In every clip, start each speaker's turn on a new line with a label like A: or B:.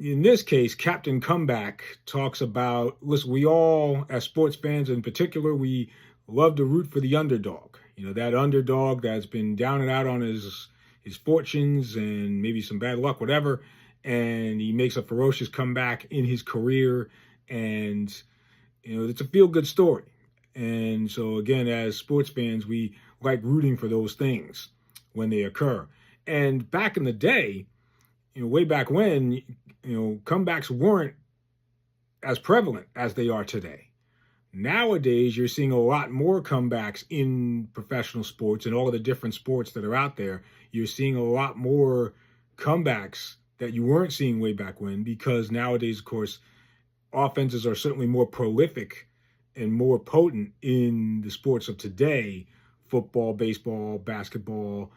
A: in this case, Captain Comeback talks about, listen, we all, as sports fans in particular, we love to root for the underdog. That underdog that's been down and out on his fortunes and maybe some bad luck, whatever. And he makes a ferocious comeback in his career. And, it's a feel good story. And so, again, as sports fans, we like rooting for those things when they occur. And back in the day, way back when, comebacks weren't as prevalent as they are today. Nowadays, you're seeing a lot more comebacks in professional sports and all of the different sports that are out there. You're seeing a lot more comebacks that you weren't seeing way back when, because nowadays, of course, offenses are certainly more prolific and more potent in the sports of today. Football, baseball, basketball,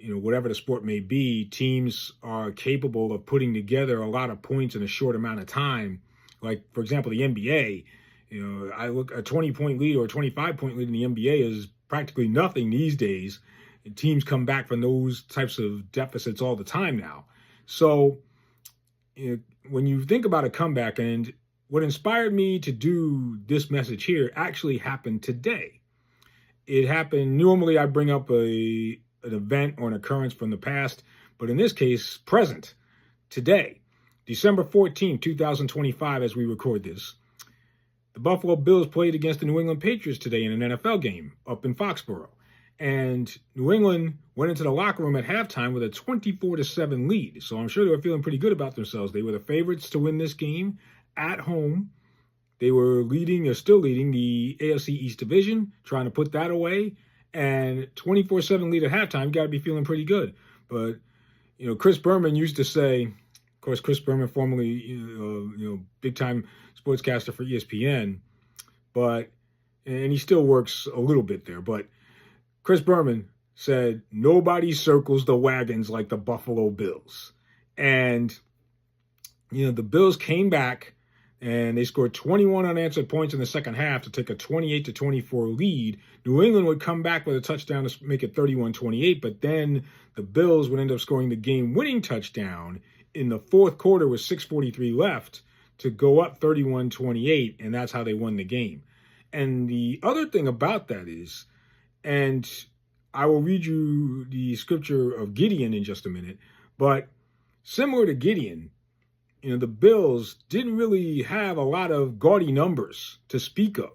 A: whatever the sport may be, teams are capable of putting together a lot of points in a short amount of time. Like, for example, the NBA, I look a 20-point lead or a 25-point lead in the NBA is practically nothing these days. And teams come back from those types of deficits all the time now. So when you think about a comeback, and what inspired me to do this message here actually happened today. It happened, normally I bring up an event or an occurrence from the past, but in this case, present, today, December 14, 2025, as we record this. The Buffalo Bills played against the New England Patriots today in an NFL game up in Foxborough. And New England went into the locker room at halftime with a 24-7 lead. So I'm sure they were feeling pretty good about themselves. They were the favorites to win this game at home. They were leading, or still leading, the AFC East Division, trying to put that away. And 24-7 lead at halftime, got to be feeling pretty good. But, Chris Berman used to say, of course, Chris Berman, formerly, big-time sportscaster for ESPN, and he still works a little bit there, but Chris Berman said, nobody circles the wagons like the Buffalo Bills. And, the Bills came back and they scored 21 unanswered points in the second half to take a 28-24 lead. New England would come back with a touchdown to make it 31-28, but then the Bills would end up scoring the game-winning touchdown in the fourth quarter with 6:43 left to go up 31-28, and that's how they won the game. And the other thing about that is, and I will read you the scripture of Gideon in just a minute, but similar to Gideon, the Bills didn't really have a lot of gaudy numbers to speak of.